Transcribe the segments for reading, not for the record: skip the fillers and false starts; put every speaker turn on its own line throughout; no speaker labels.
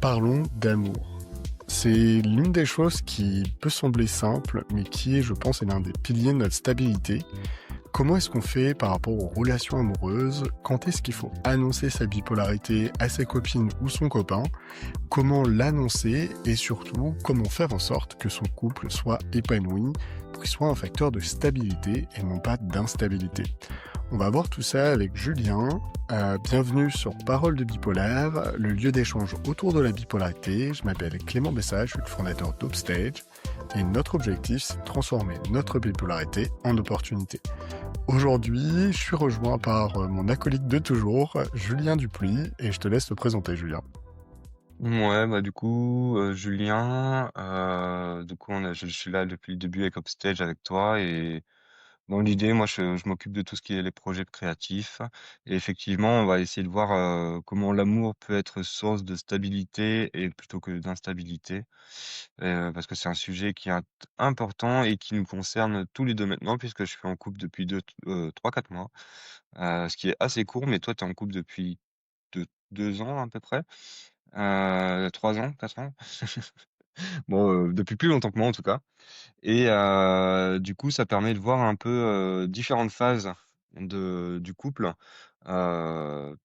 Parlons d'amour. C'est l'une des choses qui peut sembler simple, mais qui est, je pense, est l'un des piliers de notre stabilité. Comment est-ce qu'on fait par rapport aux relations amoureuses? Quand est-ce qu'il faut annoncer sa bipolarité à sa copine ou son copain? Comment l'annoncer? Et surtout, comment faire en sorte que son couple soit épanoui pour qu'il soit un facteur de stabilité et non pas d'instabilité? On va voir tout ça avec Julien. Bienvenue sur Parole de Bipolaire, le lieu d'échange autour de la bipolarité. Je m'appelle Clément Bessage, je suis le fondateur d'Upstage. Et notre objectif, c'est de transformer notre bipolarité en opportunité. Aujourd'hui, je suis rejoint par mon acolyte de toujours, Julien Dupuis, et je te laisse te présenter, Julien.
Ouais, bah du coup, Julien, je suis là depuis le début avec Upstage avec toi et dans l'idée, moi, je m'occupe de tout ce qui est les projets créatifs et effectivement, on va essayer de voir comment l'amour peut être source de stabilité et plutôt que d'instabilité, parce que c'est un sujet qui est important et qui nous concerne tous les deux maintenant, puisque je suis en couple depuis 3-4 mois, ce qui est assez court, mais toi, tu es en couple depuis 2 ans à peu près. 3 ans, 4 ans? Bon, depuis plus longtemps que moi en tout cas et du coup, ça permet de voir un peu, différentes phases du couple,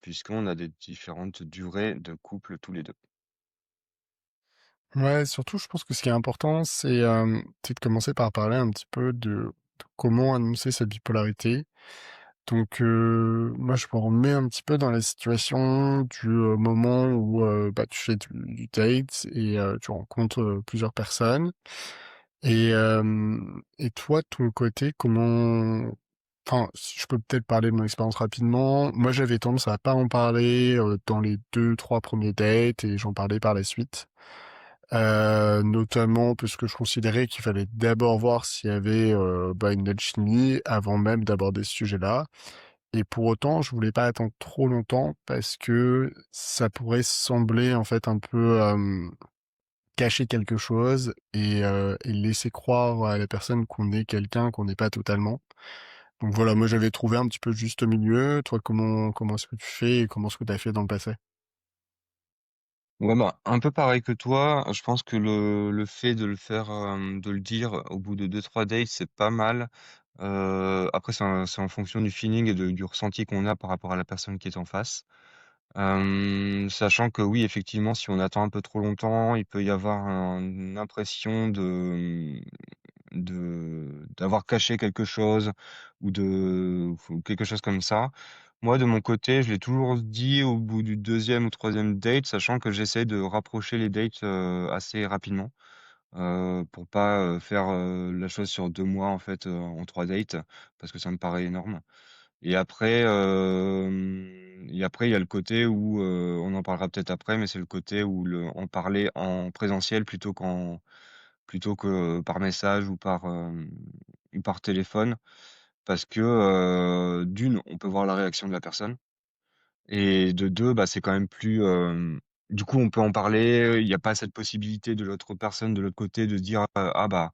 puisqu'on a des différentes durées de couple tous les 2.
Ouais, surtout, je pense que ce qui est important, c'est de commencer par parler un petit peu de comment annoncer sa bipolarité. Donc, moi, je me remets un petit peu dans la situation du moment où bah, tu fais du date et tu rencontres plusieurs personnes. Et toi, de ton côté, comment... Enfin, si je peux peut-être parler de mon expérience rapidement. Moi, j'avais tendance à pas en parler dans les deux, trois premiers dates et j'en parlais par la suite. Notamment parce que je considérais qu'il fallait d'abord voir s'il y avait bah, une alchimie avant même d'aborder ce sujet-là. Et pour autant, je voulais pas attendre trop longtemps parce que ça pourrait sembler en fait un peu cacher quelque chose et laisser croire à la personne qu'on est quelqu'un qu'on n'est pas totalement. Donc voilà, moi j'avais trouvé un petit peu le juste milieu. Toi, comment est-ce que tu fais et comment est-ce que tu as fait dans le passé?
Ouais, bah, un peu pareil que toi, je pense que le fait de le faire, de le dire au bout de 2-3 dates, c'est pas mal. Après c'est en fonction du feeling et du ressenti qu'on a par rapport à la personne qui est en face. Sachant que oui, effectivement, si on attend un peu trop longtemps, il peut y avoir une impression d'avoir caché quelque chose ou quelque chose comme ça. Moi, de mon côté, je l'ai toujours dit au bout du deuxième ou troisième date, sachant que j'essaie de rapprocher les dates assez rapidement pour pas faire la chose sur 2 mois en fait en 3 dates, parce que ça me paraît énorme. Et après, il y a le côté où on en parlera peut-être après, mais c'est le côté où en parler en présentiel plutôt que par message ou par téléphone. Parce que, d'une, on peut voir la réaction de la personne et de 2, bah, c'est quand même plus, du coup, on peut en parler, il y a pas cette possibilité de l'autre personne de l'autre côté de dire: «Ah bah,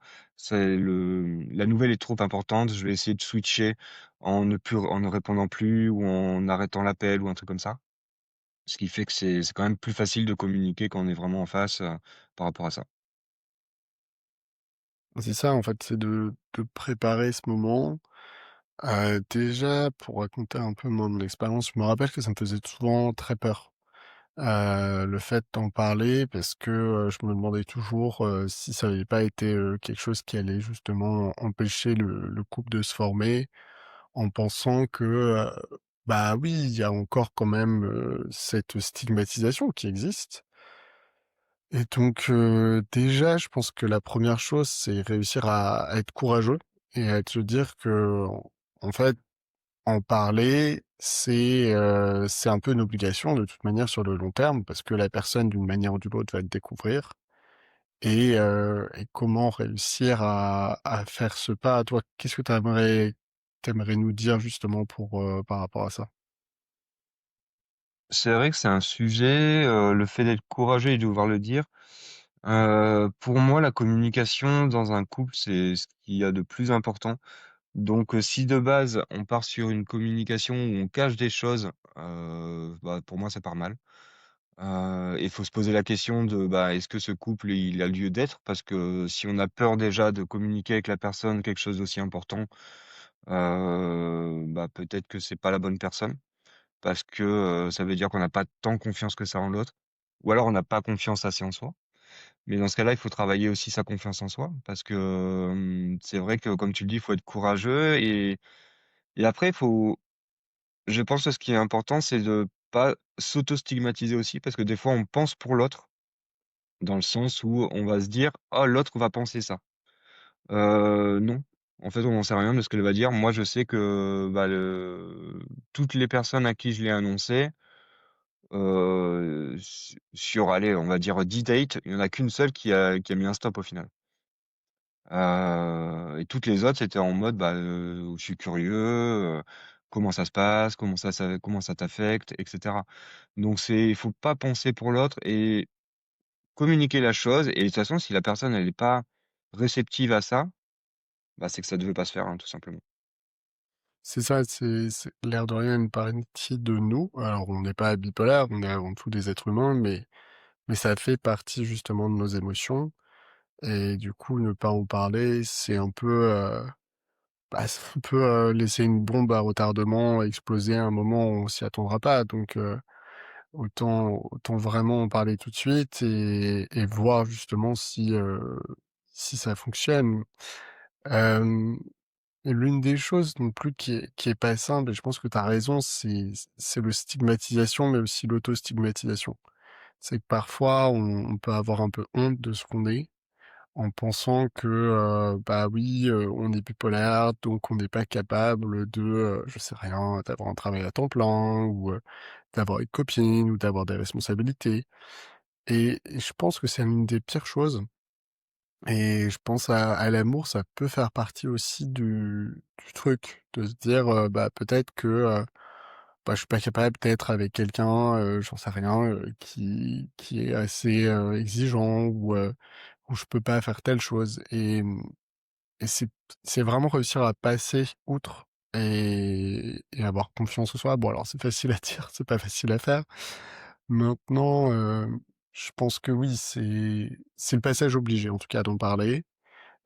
la nouvelle est trop importante, je vais essayer de switcher en ne répondant plus ou en arrêtant l'appel» ou un truc comme ça. Ce qui fait que c'est quand même plus facile de communiquer quand on est vraiment en face, par rapport à ça.
C'est ça, en fait, c'est de préparer ce moment. Déjà, pour raconter un peu mon expérience, je me rappelle que ça me faisait souvent très peur. Le fait d'en parler parce que je me demandais toujours si ça n'avait pas été quelque chose qui allait justement empêcher le couple de se former, en pensant que bah oui, il y a encore quand même cette stigmatisation qui existe. Et donc déjà, je pense que la première chose, c'est réussir à être courageux et à se dire que en fait, en parler, c'est un peu une obligation de toute manière sur le long terme parce que la personne d'une manière ou d'une autre va te découvrir et comment réussir à faire ce pas? Toi, qu'est-ce que tu aimerais nous dire justement par rapport à ça?
C'est vrai que c'est un sujet, le fait d'être courageux et de devoir le dire. Pour moi, la communication dans un couple, c'est ce qu'il y a de plus important. Donc, si de base, on part sur une communication où on cache des choses, bah, pour moi, ça part mal. Il faut se poser la question de, bah, est-ce que ce couple, il a lieu d'être? Parce que si on a peur déjà de communiquer avec la personne quelque chose d'aussi important, bah, peut-être que c'est pas la bonne personne. Parce que, ça veut dire qu'on n'a pas tant confiance que ça en l'autre. Ou alors on n'a pas confiance assez en soi. Mais dans ce cas-là, il faut travailler aussi sa confiance en soi parce que, c'est vrai que comme tu le dis, il faut être courageux et après il faut je pense que ce qui est important, c'est de pas s'auto-stigmatiser aussi parce que des fois on pense pour l'autre, dans le sens où on va se dire: «Oh l'autre va penser ça». Non. En fait, on n'en sait rien de ce qu'elle va dire. Moi, je sais que, bah, toutes les personnes à qui je l'ai annoncé, sur allez, on va dire 10 dates, il y en a qu'une seule qui a mis un stop au final. Et toutes les autres, c'était en mode, bah, je suis curieux, comment ça se passe? Comment ça t'affecte? Et cetera. Donc il faut pas penser pour l'autre et communiquer la chose et de toute façon, si la personne elle est pas réceptive à ça, bah, c'est que ça devait pas se faire, hein, tout simplement.
C'est ça, c'est l'air de rien une partie de nous. Alors on n'est pas bipolaire, on est avant tout des êtres humains, mais ça fait partie justement de nos émotions et du coup, ne pas en parler, c'est un peu, bah, c'est un peu, laisser une bombe à retardement exploser à un moment où on s'y attendra pas donc autant vraiment en parler tout de suite et voir justement si ça fonctionne. Hem Et l'une des choses non plus qui est pas simple et je pense que tu as raison, c'est le stigmatisation, mais aussi l'auto-stigmatisation. C'est que parfois on peut avoir un peu honte de ce qu'on est, en pensant que, bah, oui, on est bipolaire, donc on n'est pas capable de, je sais rien, d'avoir un travail à temps plein ou, d'avoir une copine ou d'avoir des responsabilités et je pense que c'est l'une des pires choses et je pense à l'amour, ça peut faire partie aussi du truc, de se dire, bah, peut-être que, bah, je suis pas capable d'être avec quelqu'un, j'en sais rien, qui est assez, exigeant ou je peux pas faire telle chose et c'est vraiment réussir à passer outre et avoir confiance en soi. Bon alors c'est facile à dire, c'est pas facile à faire. Maintenant, je pense que oui, c'est le passage obligé en tout cas d'en parler.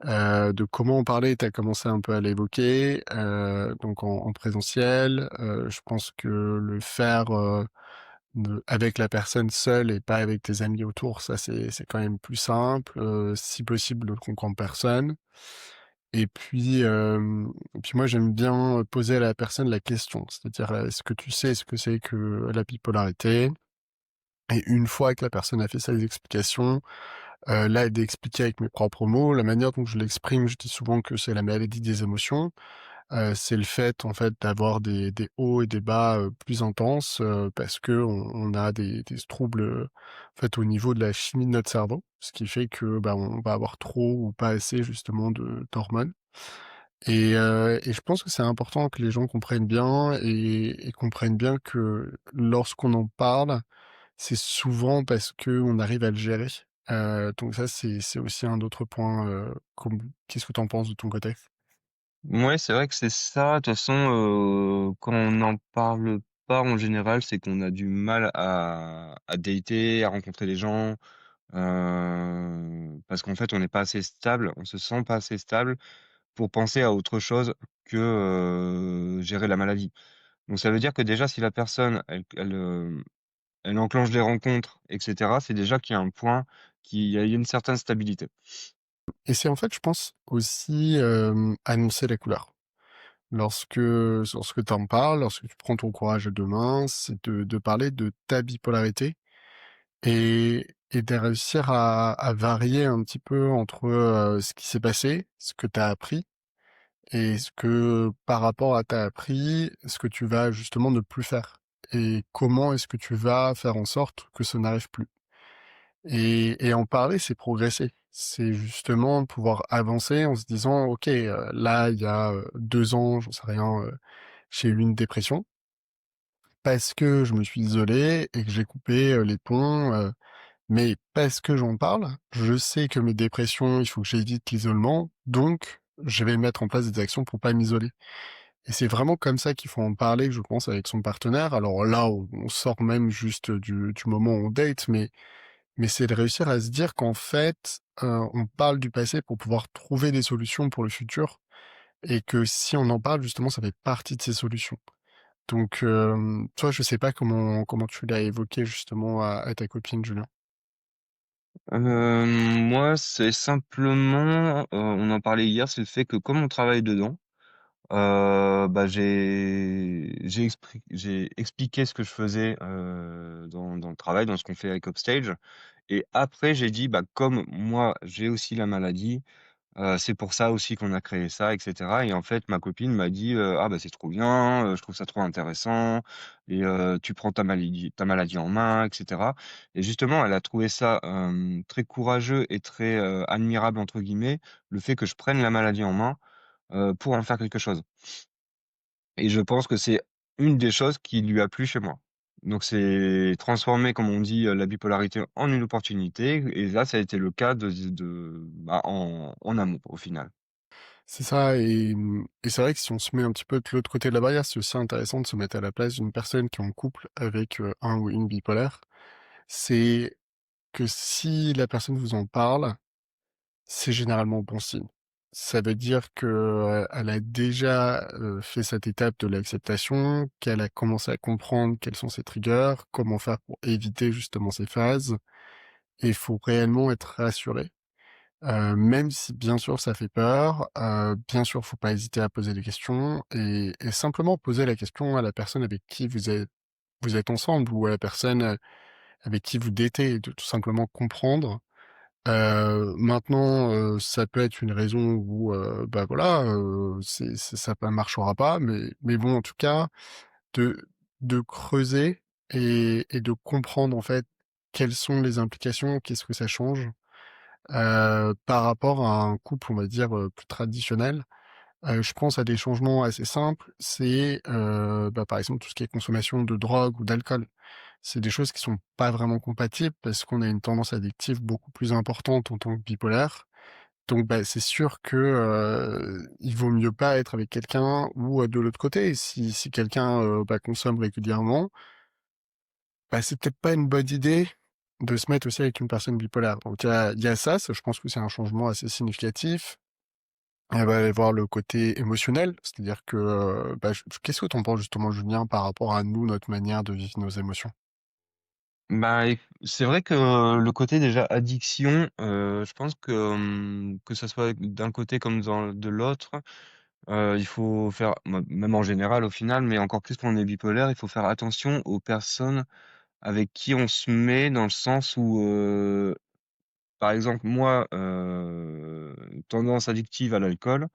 De comment en parler, tu as commencé un peu à l'évoquer, donc en présentiel. Je pense que le faire, avec la personne seule et pas avec tes amis autour, ça c'est quand même plus simple, si possible donc en personne. Et puis moi j'aime bien poser à la personne la question, c'est-à-dire, «Est-ce que tu sais ce que c'est que la bipolarité?» Et une fois que la personne a fait ses explications, là, d'expliquer avec mes propres mots, la manière dont je l'exprime, je dis souvent que c'est la maladie des émotions. C'est le fait, en fait, d'avoir des hauts et des bas, plus intenses, parce qu'on a des troubles, en fait, au niveau de la chimie de notre cerveau. Ce qui fait que, bah, on va avoir trop ou pas assez justement de d'hormones et je pense que c'est important que les gens comprennent bien et comprennent bien que lorsqu'on en parle, c'est souvent parce qu'on arrive à le gérer. Donc ça, c'est aussi un autre point, qu'est-ce que tu en penses de ton côté?
Ouais, c'est vrai que c'est ça. De toute façon, quand on n'en parle pas en général, c'est qu'on a du mal à dater, à rencontrer des gens, parce qu'en fait, on n'est pas assez stable, on se sent pas assez stable pour penser à autre chose que, gérer la maladie. Donc ça veut dire que déjà si la personne, elle enclenche des rencontres et cetera, c'est déjà qu'il y a un point il y a une certaine stabilité.
Et c'est en fait, je pense, aussi, annoncer la couleur. Lorsque tu en parles, lorsque tu prends ton courage à 2 mains, c'est de parler de ta bipolarité et de réussir à varier un petit peu entre, ce qui s'est passé, ce que tu as appris et ce que, par rapport à tu as appris, ce que tu vas justement ne plus faire et comment est-ce que tu vas faire en sorte que ça n'arrive plus. Et en parler, c'est progresser. C'est justement pouvoir avancer en se disant: «OK, là, il y a, 2 ans, j'en sais rien, j'ai eu une dépression parce que je me suis isolé et que j'ai coupé, les ponts, mais parce que j'en parle, je sais que mes dépressions, il faut que j'évite l'isolement, donc je vais mettre en place des actions pour pas m'isoler». Et c'est vraiment comme ça qu'il faut en parler, je pense, avec son partenaire. Alors là, on sort même juste du moment où on date, mais c'est de réussir à se dire qu'en fait, on parle du passé pour pouvoir trouver des solutions pour le futur et que si on en parle, justement, ça fait partie de ces solutions. Donc, toi, je sais pas comment tu l'as évoqué justement à ta copine, Julien?
Moi, c'est simplement, on en parlait hier, c'est le fait que comme on travaille dedans, bah, j'ai expliqué ce que je faisais, dans le travail, dans ce qu'on fait avec Upstage et après j'ai dit: «Bah, comme moi, j'ai aussi la maladie, c'est pour ça aussi qu'on a créé ça et cetera» et en fait, ma copine m'a dit, «Ah bah, c'est trop bien, je trouve ça trop intéressant et tu prends ta maladie en main» et cetera et justement, elle a trouvé ça, très courageux et très, «admirable» entre guillemets, le fait que je prenne la maladie en main, pour en faire quelque chose et je pense que c'est une des choses qui lui a plu chez moi. Donc c'est transformer, comme on dit, la bipolarité en une opportunité et là, ça a été le cas bah, en amour, au final.
C'est ça et et c'est vrai que si on se met un petit peu de l'autre côté de la barrière, c'est aussi intéressant de se mettre à la place d'une personne qui est en couple avec, un ou une bipolaire. C'est que si la personne vous en parle, c'est généralement bon signe. Ça veut dire que, elle a déjà, fait cette étape de l'acceptation, qu'elle a commencé à comprendre quels sont ses triggers, comment faire pour éviter justement ces phases et il faut réellement être rassuré. Même si bien sûr ça fait peur, bien sûr faut pas hésiter à poser des questions et simplement poser la question à la personne avec qui vous êtes ensemble ou à la personne, avec qui vous datez, de tout simplement comprendre. Maintenant, ça peut être une raison où, bah, voilà, c'est ça ne marchera pas, mais bon, en tout cas, de de creuser et de comprendre, en fait, quelles sont les implications, qu'est-ce que ça change, par rapport à un couple, on va dire, plus traditionnel. Je pense à des changements assez simples, c'est, bah, par exemple, tout ce qui est consommation de drogue ou d'alcool. C'est des choses qui sont pas vraiment compatibles parce qu'on a une tendance addictive beaucoup plus importante en tant que bipolaire. Donc, bah, c'est sûr que, il vaut mieux pas être avec quelqu'un ou, de l'autre côté, si quelqu'un, bah, consomme régulièrement, bah, c'est peut-être pas une bonne idée de se mettre aussi avec une personne bipolaire. Donc il y a ça, je pense que c'est un changement assez significatif. Elle va aller voir le côté émotionnel, c'est-à-dire que, bah, qu'est-ce que tu en penses justement, Julien, par rapport à nous, notre manière de vivre nos émotions?
Bah, c'est vrai que le côté déjà addiction, je pense que ça soit d'un côté comme de l'autre, il faut faire même en général au final, mais encore plus quand on est bipolaire, il faut faire attention aux personnes avec qui on se met dans le sens où, par exemple moi, tendance addictive à l'alcool,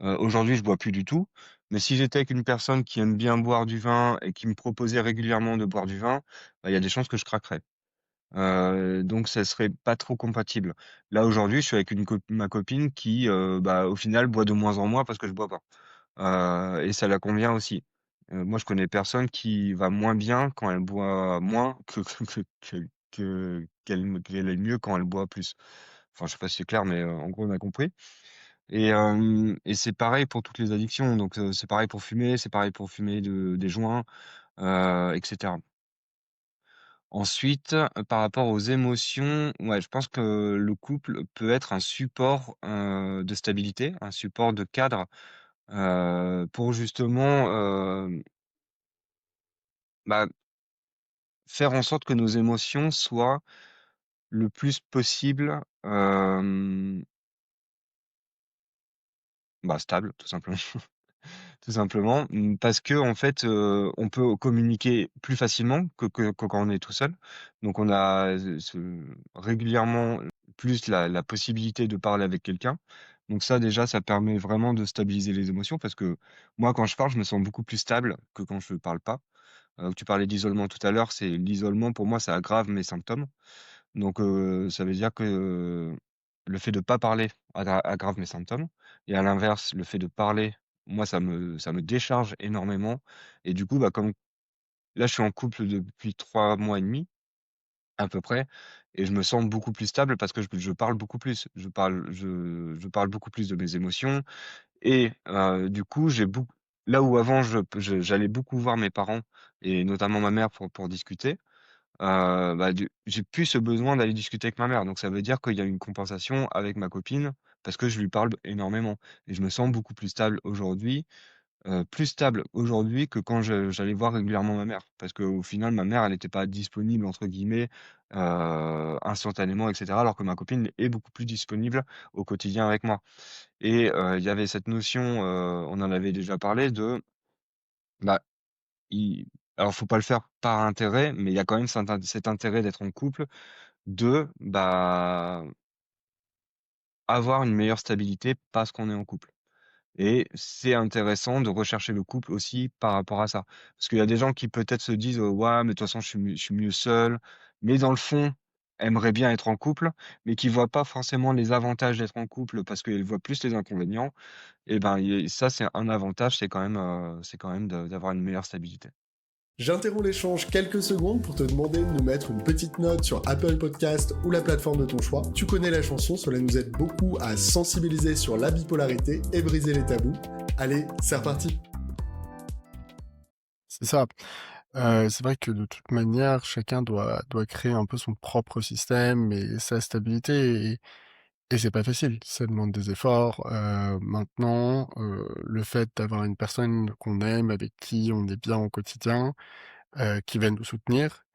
aujourd'hui je bois plus du tout, mais si j'étais avec une personne qui aime bien boire du vin et qui me proposait régulièrement de boire du vin, bah, il y a des chances que je craquerais. Donc ça serait pas trop compatible. Là, aujourd'hui, je suis avec ma copine qui, bah, au final, boit de moins en moins parce que je bois pas. Et ça la convient aussi. Moi, je connais personne qui va moins bien quand elle boit moins qu'elle est mieux quand elle boit plus. Enfin, je sais pas si c'est clair, mais, en gros, on a compris et c'est pareil pour toutes les addictions. Donc, c'est pareil pour fumer, c'est pareil pour fumer des joints, et cetera. Ensuite, par rapport aux émotions, ouais, je pense que le couple peut être un support, de stabilité, un support de cadre, pour justement, bah, faire en sorte que nos émotions soient le plus possible, bah, stables, tout simplement. Tout simplement, parce que en fait, on peut communiquer plus facilement que quand on est tout seul. Donc on a, régulièrement plus la possibilité de parler avec quelqu'un. Donc ça déjà, ça permet vraiment de stabiliser les émotions parce que moi, quand je parle, je me sens beaucoup plus stable que quand je parle pas. Tu parlais d'isolement tout à l'heure, c'est l'isolement pour moi, ça aggrave mes symptômes. Donc ça veut dire que le fait de pas parler aggrave mes symptômes et à l'inverse, le fait de parler, moi, ça me décharge énormément et du coup, bah, comme là, je suis en couple depuis 3 mois et demi à peu près et je me sens beaucoup plus stable parce que je parle beaucoup plus. Je parle beaucoup plus de mes émotions et du coup, j'ai beaucoup là où avant j'allais beaucoup voir mes parents et notamment ma mère pour discuter, bah, du j'ai plus ce besoin d'aller discuter avec ma mère. Donc ça veut dire qu'il y a une compensation avec ma copine parce que je lui parle énormément et je me sens beaucoup plus stable aujourd'hui que quand j'allais voir régulièrement ma mère. Parce qu'au final, ma mère, elle était pas «disponible» entre guillemets, instantanément et cetera, alors que ma copine est beaucoup plus disponible au quotidien avec moi. Et il y avait cette notion, on en avait déjà parlé de, bah, il alors faut pas le faire par intérêt, mais il y a quand même cet intérêt d'être en couple de, bah, avoir une meilleure stabilité parce qu'on est en couple. Et c'est intéressant de rechercher le couple aussi par rapport à ça. Parce qu'il y a des gens qui peut-être se disent: «Ouais, mais de toute façon je suis mieux seul», mais dans le fond, aimeraient bien être en couple, mais qui voient pas forcément les avantages d'être en couple parce qu'ils voient plus les inconvénients. Et ben, il ça c'est un avantage, c'est quand même de d'avoir une meilleure stabilité.
J'interromps l'échange quelques secondes pour te demander de nous mettre une petite note sur Apple Podcast ou la plateforme de ton choix. Tu connais la chanson, cela nous aide beaucoup à sensibiliser sur la bipolarité et briser les tabous. Allez, c'est reparti.
C'est ça. C'est vrai que de toute manière, chacun doit créer un peu son propre système et sa stabilité et c'est pas facile. Ça demande des efforts. Maintenant, le fait d'avoir une personne qu'on aime, avec qui on est bien au quotidien, qui va nous soutenir,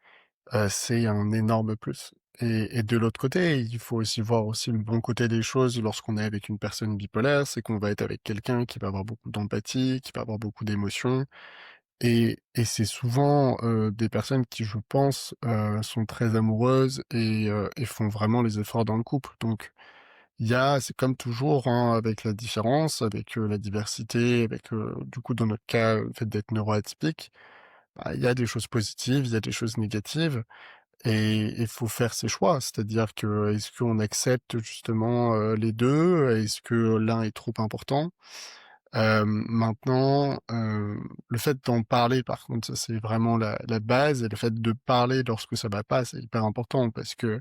c'est un énorme plus et de l'autre côté, il faut aussi voir aussi le bon côté des choses lorsqu'on est avec une personne bipolaire, c'est qu'on va être avec quelqu'un qui va avoir beaucoup d'empathie, qui va avoir beaucoup d'émotions et c'est souvent, des personnes qui, je pense, sont très amoureuses et font vraiment les efforts dans le couple. Donc il y a c'est comme toujours, hein, avec la différence, avec, la diversité, avec, du coup, dans notre cas, le fait d'être neuroatypique, bah, il y a des choses positives, il y a des choses négatives et il faut faire ses choix. C'est-à-dire que, est-ce qu'on accepte justement, les 2? Est-ce que l'un est trop important? Maintenant, le fait d'en parler par contre, ça c'est vraiment la base et le fait de parler lorsque ça va pas, c'est hyper important parce que,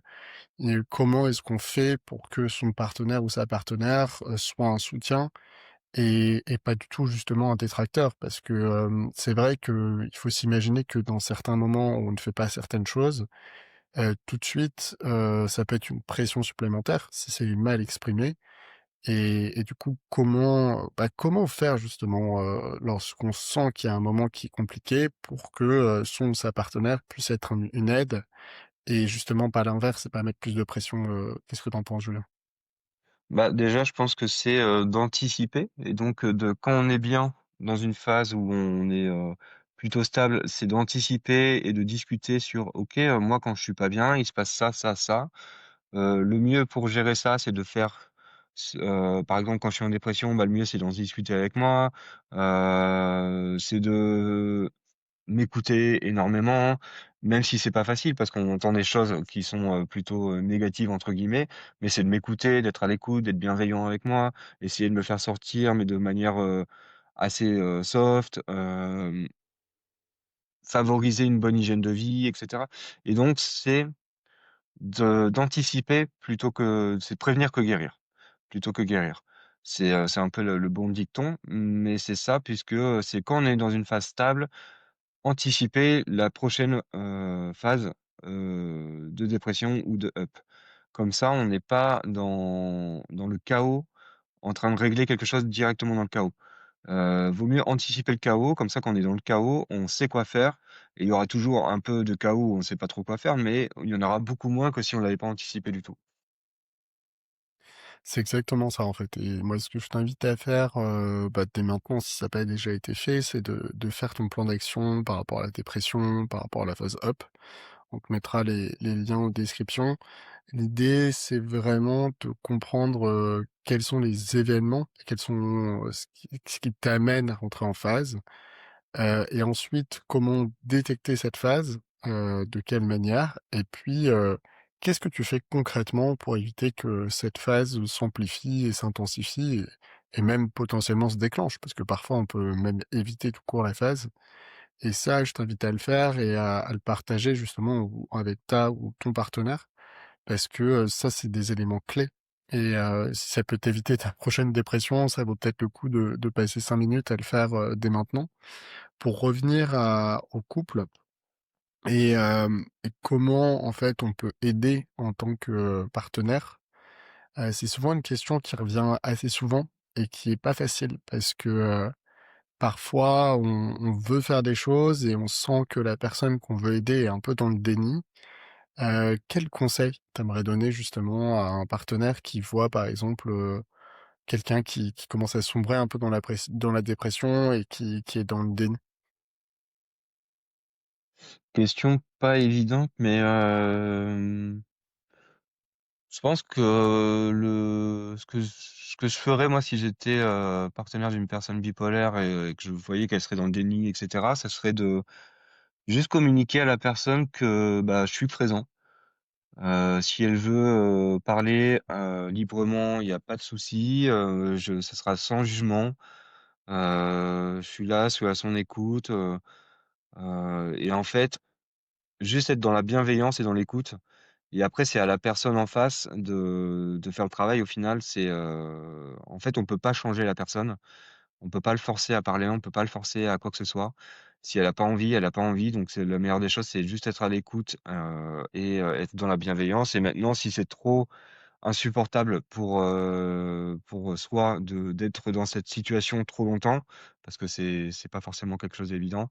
comment est-ce qu'on fait pour que son partenaire ou sa partenaire, soit un soutien et pas du tout justement un détracteur? Parce que, c'est vrai qu'il faut s'imaginer que dans certains moments où on ne fait pas certaines choses, tout de suite, ça peut être une pression supplémentaire si c'est mal exprimé et du coup, comment faire justement, lorsqu'on sent qu'il y a un moment qui est compliqué pour que, son ou sa partenaire puisse être une aide et justement pas l'inverse et pas mettre plus de pression, qu'est-ce que tu en penses, Julien?
Bah, déjà, je pense que c'est, d'anticiper et donc, de quand on est bien dans une phase où on est, plutôt stable, c'est d'anticiper et de discuter sur: «OK, moi quand je suis pas bien, il se passe ça, ça, ça». Le mieux pour gérer ça, c'est de faire par exemple, quand je suis en dépression, bah, le mieux c'est d'en discuter avec moi, c'est de m'écouter énormément, même si c'est pas facile parce qu'on entend des choses qui sont, plutôt, «négatives» entre guillemets, mais c'est de m'écouter, d'être à l'écoute, d'être bienveillant avec moi, essayer de me faire sortir, mais de manière, assez, soft, favoriser une bonne hygiène de vie et cetera. Et donc d'anticiper plutôt que c'est prévenir que guérir, plutôt que guérir. C'est un peu le bon dicton, mais c'est ça puisque, c'est quand on est dans une phase stable, anticiper la prochaine, phase, de dépression ou de up. Comme ça, on n'est pas dans le chaos, en train de régler quelque chose directement dans le chaos. Vaut mieux anticiper le chaos, comme ça quand on est dans le chaos, on sait quoi faire et il y aura toujours un peu de chaos où on ne sait pas trop quoi faire, mais il y en aura beaucoup moins que si on l'avait pas anticipé du tout.
C'est exactement ça, en fait et moi, ce que je t'invite à faire, dès maintenant, si ça n'a pas déjà été fait, c'est de faire ton plan d'action par rapport à la dépression, par rapport à la phase up. On te mettra les liens en description. L'idée, c'est vraiment de comprendre, quels sont les événements, quels sont, ce qui t'amène à rentrer en phase, et ensuite comment détecter cette phase, de quelle manière et puis, qu'est-ce que tu fais concrètement pour éviter que cette phase s'amplifie et s'intensifie et même potentiellement se déclenche? Parce que parfois on peut même éviter tout court la phase et ça, je t'invite à le faire et à le partager justement ou avec ta ou ton partenaire parce que, ça, c'est des éléments clés et si ça peut t'éviter ta prochaine dépression, ça vaut peut-être le coup de passer 5 minutes à le faire, dès maintenant. Pour revenir à au couple et comment, en fait, on peut aider en tant que partenaire, c'est souvent une question qui revient assez souvent et qui est pas facile parce que, parfois on veut faire des choses et on sent que la personne qu'on veut aider est un peu dans le déni. Quel conseil t'aimerais donner justement à un partenaire qui voit, par exemple, quelqu'un qui commence à sombrer un peu dans la dépression et qui est dans le déni?
Question pas évidente, mais je pense que ce que je ferais moi si j'étais, partenaire d'une personne bipolaire et que je voyais qu'elle serait dans le déni et cetera, ça serait de juste communiquer à la personne que, bah, je suis présent. Si elle veut, parler, librement, il y a pas de souci, je ça sera sans jugement. Je suis à son écoute, et en fait, juste être dans la bienveillance et dans l'écoute. Et après, c'est à la personne en face de faire le travail au final. En fait, on peut pas changer la personne. On peut pas le forcer à parler, on peut pas le forcer à quoi que ce soit. Si elle a pas envie, elle a pas envie, donc c'est la meilleure des choses, c'est juste être à l'écoute, et être dans la bienveillance. Et maintenant, si c'est trop insupportable pour soi d'être dans cette situation trop longtemps, parce que c'est pas forcément quelque chose d'évident,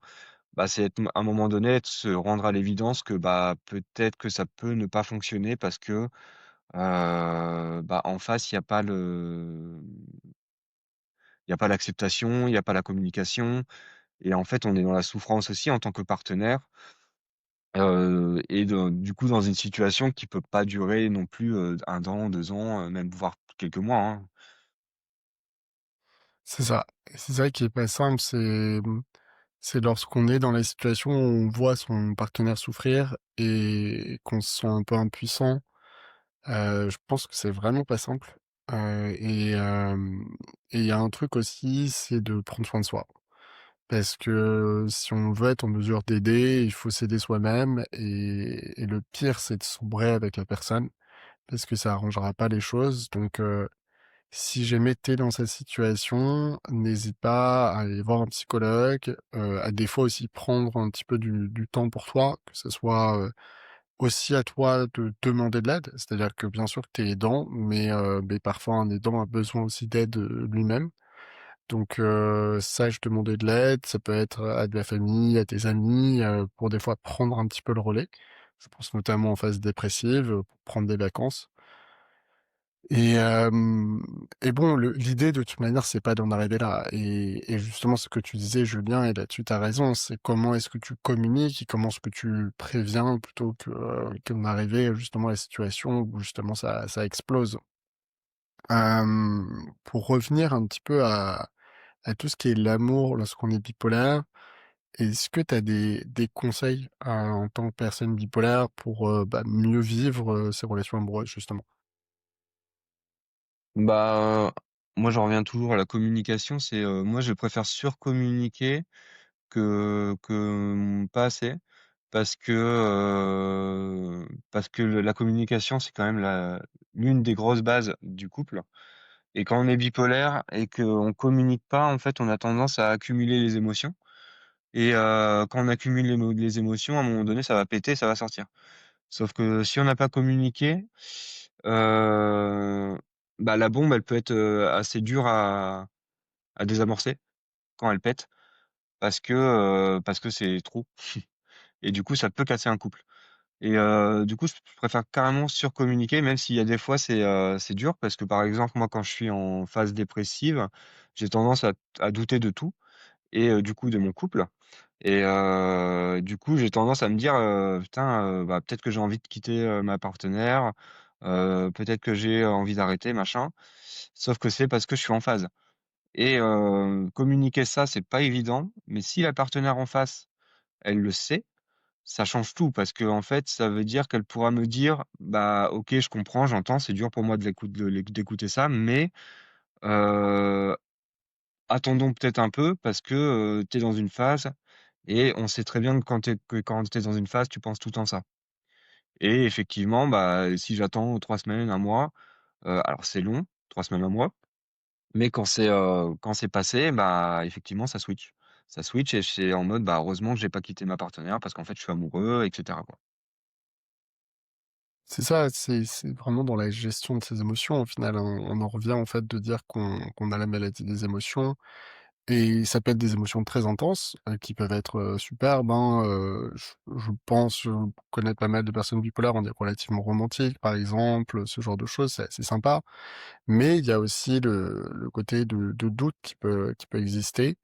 bah, c'est être à un moment donné, se rendre à l'évidence que, bah, peut-être que ça peut ne pas fonctionner parce que, bah, en face, il y a pas l'acceptation, il y a pas la communication et en fait, on est dans la souffrance aussi en tant que partenaire, et du coup, dans une situation qui peut pas durer non plus, 1 an, 2 ans, même voire quelques mois, hein.
C'est ça. Et c'est ça qui est pas simple, c'est lorsqu'on est dans la situation où on voit son partenaire souffrir et qu'on se sent un peu impuissant, je pense que c'est vraiment pas simple, et il y a un truc aussi, c'est de prendre soin de soi. Parce que si on veut être en mesure d'aider, il faut s'aider soi-même et le pire, c'est de sombrer avec la personne parce que ça arrangera pas les choses donc si jamais tu dans cette situation, n'hésite pas à aller voir un psychologue, à des fois aussi prendre un petit peu du temps pour toi, que ce soit, aussi à toi de demander de l'aide. C'est-à-dire que bien sûr que tu es aidant, mais parfois un aidant a besoin aussi d'aide, lui-même. Donc sache demander de l'aide, ça peut être à de la famille, à tes amis, pour des fois prendre un petit peu le relais. Je pense notamment en phase dépressive, pour prendre des vacances. Et bon, l'idée de toute manière, c'est pas d'en arriver là. Et justement, ce que tu disais, Julien, et là-dessus, tu as raison, c'est comment est-ce que tu communiques et comment est-ce que tu préviens plutôt que d'en arriver justement à la situation où justement ça explose. Pour revenir un petit peu à tout ce qui est l'amour lorsqu'on est bipolaire, est-ce que tu as des conseils en tant que personne bipolaire pour mieux vivre ses relations amoureuses, justement?
Bah, moi, j'en reviens toujours à la communication. Moi, je préfère surcommuniquer pas assez parce que la communication, c'est quand même l'une des grosses bases du couple et quand on est bipolaire et qu'on communique pas, en fait, on a tendance à accumuler les émotions et quand on accumule les émotions, à un moment donné, ça va péter, ça va sortir. Sauf que si on n'a pas communiqué, heu, bah, la bombe, elle peut être, assez dure à désamorcer quand elle pète parce que c'est trop et du coup, ça peut casser un couple et du coup, je préfère carrément surcommuniquer même s'il y a des fois c'est dur parce que, par exemple, moi, quand je suis en phase dépressive, j'ai tendance à douter de tout et du coup de mon couple et du coup, j'ai tendance à me dire, «Putain, bah, peut-être que j'ai envie de quitter, ma partenaire, peut-être que j'ai envie d'arrêter, machin». Sauf que c'est parce que je suis en phase et communiquer ça, c'est pas évident, mais si la partenaire en face, elle le sait, ça change tout parce qu'en fait, ça veut dire qu'elle pourra me dire: «Bah, OK, je comprends, j'entends, c'est dur pour moi d'écouter ça, mais heu, attendons peut-être un peu parce que, tu es dans une phase et on sait très bien que quand tu es dans une phase, tu penses tout le temps ça». Et effectivement, bah, si j'attends 3 semaines, un mois, Alors c'est long, 3 semaines, un mois, mais quand c'est passé, bah, effectivement ça switch. Ça switch et c'est en mode, bah, heureusement que j'ai pas quitté ma partenaire parce qu'en fait je suis amoureux et cetera, quoi.
C'est ça, c'est vraiment dans la gestion de ses émotions au final, hein. On en revient en fait de dire qu'on a la maladie des émotions et ça peut être des émotions très intenses, qui peuvent être, superbes, hein, je pense, connaître pas mal de personnes bipolaires, on est relativement romantiques par exemple, ce genre de choses, c'est sympa. Mais il y a aussi le côté de doute qui peut exister.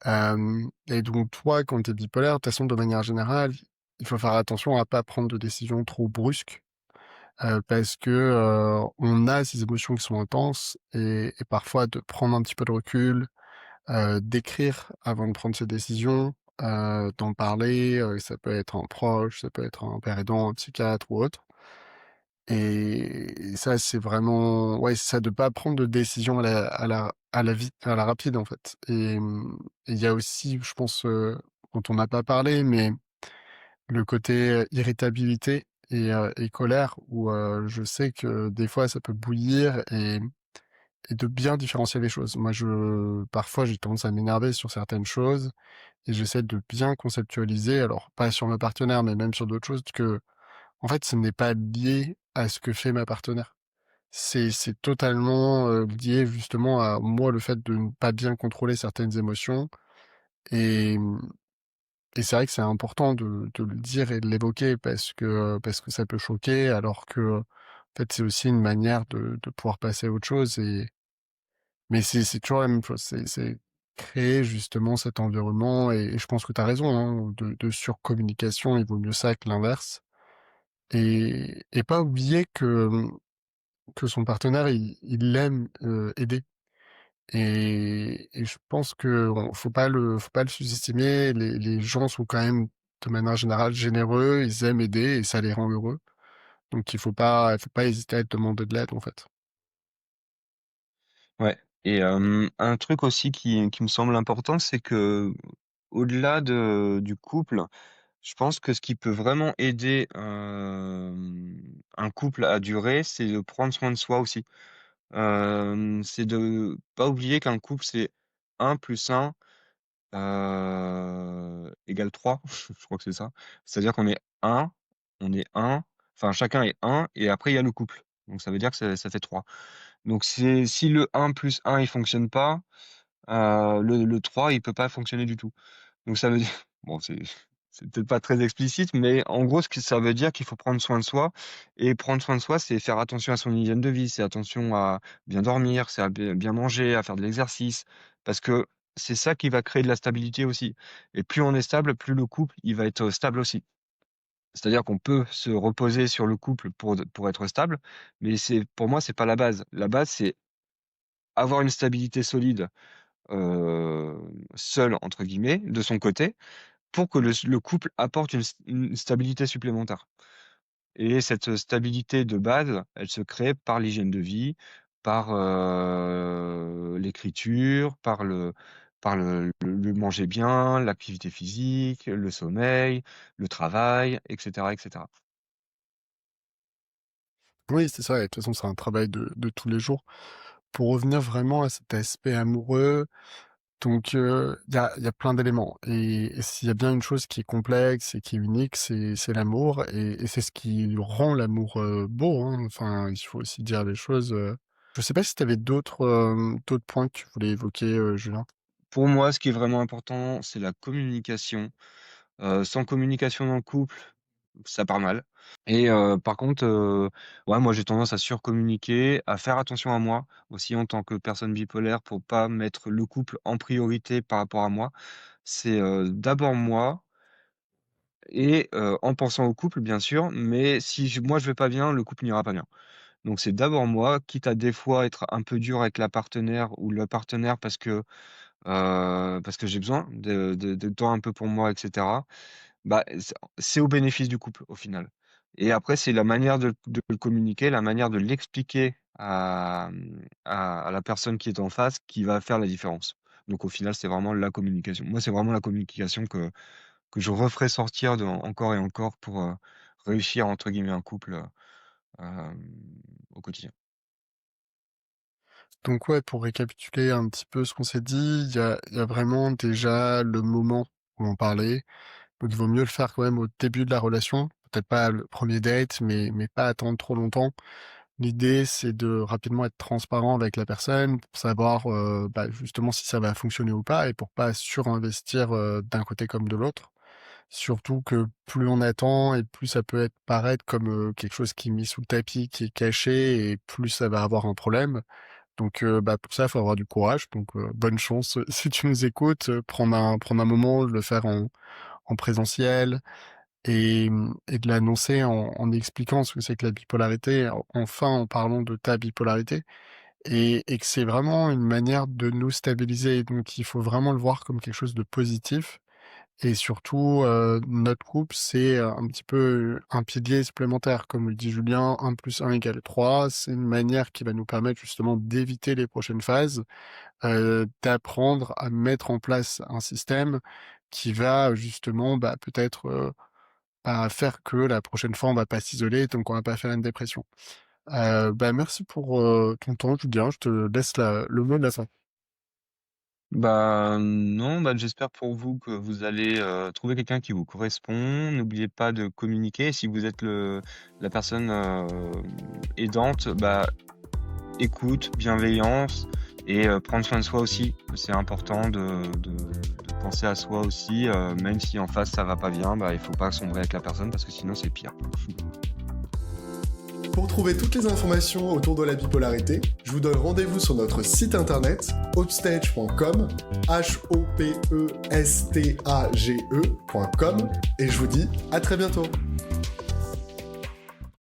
Et donc toi, quand tu es bipolaire, de toute façon, de manière générale, il faut faire attention à pas prendre de décisions trop brusques, parce que, on a ces émotions qui sont intenses et parfois de prendre un petit peu de recul, d'écrire avant de prendre ses décisions, d'en parler, ça peut être un proche, ça peut être un père aidant, un psychiatre ou autre. Et ça, c'est vraiment ouais, c'est ça, de pas prendre de décision à la rapide, en fait. Et il y a aussi, je pense, dont on n'a pas parlé, mais le côté, irritabilité et colère où, je sais que des fois ça peut bouillir et de bien différencier les choses. Moi, parfois, j'ai tendance à m'énerver sur certaines choses et j'essaie de bien conceptualiser, alors pas sur ma partenaire, mais même sur d'autres choses, que en fait, ce n'est pas lié à ce que fait ma partenaire. C'est totalement, lié justement à moi, le fait de ne pas bien contrôler certaines émotions et et c'est vrai que c'est important de le dire et de l'évoquer parce que ça peut choquer alors que, en fait, c'est aussi une manière de pouvoir passer à autre chose mais c'est toujours la même chose. C'est créer justement cet environnement et je pense que tu as raison, hein, de surcommunication, il vaut mieux ça que l'inverse et pas oublier que son partenaire, il aime, aider et je pense qu'on faut pas le sous-estimer. Les gens sont quand même, de manière générale, généreux, ils aiment aider et ça les rend heureux. Donc il faut pas hésiter à demander de l'aide, en fait.
Ouais et un truc aussi qui me semble important, c'est que au-delà du couple, je pense que ce qui peut vraiment aider, un couple à durer, c'est de prendre soin de soi aussi. C'est de pas oublier qu'un couple, c'est 1 + 1 égale 3, je crois que c'est ça. C'est-à-dire qu'on est un, on est un, enfin chacun est un et après il y a le couple. Donc ça veut dire que ça fait 3. Donc c'est si le 1 + 1 il fonctionne pas, le 3 il peut pas fonctionner du tout. Donc ça veut dire bon c'est peut-être pas très explicite, mais en gros ce que ça veut dire qu'il faut prendre soin de soi et prendre soin de soi, c'est faire attention à son hygiène de vie, c'est attention à bien dormir, c'est à bien manger, à faire de l'exercice. Parce que c'est ça qui va créer de la stabilité aussi et plus on est stable, plus le couple, il va être stable aussi. C'est-à-dire qu'on peut se reposer sur le couple pour être stable, mais c'est pour moi, c'est pas la base. La base, c'est avoir une stabilité solide, heu, «seul» entre guillemets, de son côté, pour que le couple apporte une stabilité supplémentaire et cette stabilité de base, elle se crée par l'hygiène de vie, par, l'écriture, par le manger bien, l'activité physique, le sommeil, le travail et cetera et cetera.
Oui, c'est ça et de toute façon, c'est un travail de tous les jours. Pour revenir vraiment à cet aspect amoureux, donc il y a plein d'éléments et s'il y a bien une chose qui est complexe et qui est unique, c'est l'amour et c'est ce qui rend l'amour, beau, hein. Enfin, il faut aussi dire les choses, Je sais pas si tu avais d'autres points que tu voulais évoquer, Julien?
Pour moi, ce qui est vraiment important, c'est la communication. Sans communication dans le couple, ça part mal et par contre, ouais, moi, j'ai tendance à surcommuniquer, à faire attention à moi aussi en tant que personne bipolaire pour pas mettre le couple en priorité par rapport à moi. C'est, d'abord moi et en pensant au couple, bien sûr, mais si moi je vais pas bien, le couple n'ira pas bien. Donc c'est d'abord moi, quitte à des fois être un peu dur avec la partenaire ou le partenaire parce que j'ai besoin de temps un peu pour moi et cetera. Bah, c'est au bénéfice du couple, au final et après, c'est la manière de le communiquer, la manière de l'expliquer à la personne qui est en face qui va faire la différence. Donc au final, c'est vraiment la communication. Moi, c'est vraiment la communication que je referai sortir de encore et encore pour, «réussir» entre guillemets un couple, au quotidien.
Donc ouais, pour récapituler un petit peu ce qu'on s'est dit, il y a vraiment déjà le moment où on parlait. Donc il vaut mieux le faire quand même au début de la relation, peut-être pas le premier date, mais pas attendre trop longtemps. L'idée, c'est de rapidement être transparent avec la personne pour savoir, justement si ça va fonctionner ou pas et pour pas surinvestir, d'un côté comme de l'autre. Surtout que plus on attend et plus ça peut être paraître comme, quelque chose qui est mis sous le tapis, qui est caché et plus ça va avoir un problème. Donc, pour ça, il faut avoir du courage. Donc, bonne chance, si tu nous écoutes, prendre un moment, le faire en présentiel et de l'annoncer en expliquant ce que c'est que la bipolarité, enfin en parlant de ta bipolarité et que c'est vraiment une manière de nous stabiliser. Donc il faut vraiment le voir comme quelque chose de positif et surtout, notre couple, c'est, un petit peu un pilier supplémentaire. Comme le dit Julien, 1 + 1 = 3. C'est une manière qui va nous permettre justement d'éviter les prochaines phases, d'apprendre à mettre en place un système qui va justement, peut-être, faire que la prochaine fois, on va pas s'isoler, donc on va pas faire une dépression. Merci pour, ton temps, Julien. Je te laisse le mot de la fin.
Bah, non, bah, j'espère pour vous que vous allez, trouver quelqu'un qui vous correspond. N'oubliez pas de communiquer. Si vous êtes la personne, aidante, écoute, bienveillance et prendre soin de soi aussi. C'est important de penser à soi aussi, même si en face ça va pas bien, il faut pas sombrer avec la personne parce que sinon c'est pire.
Pour trouver toutes les informations autour de la bipolarité, je vous donne rendez-vous sur notre site internet hopstage.com, hopestage.com, et je vous dis à très bientôt.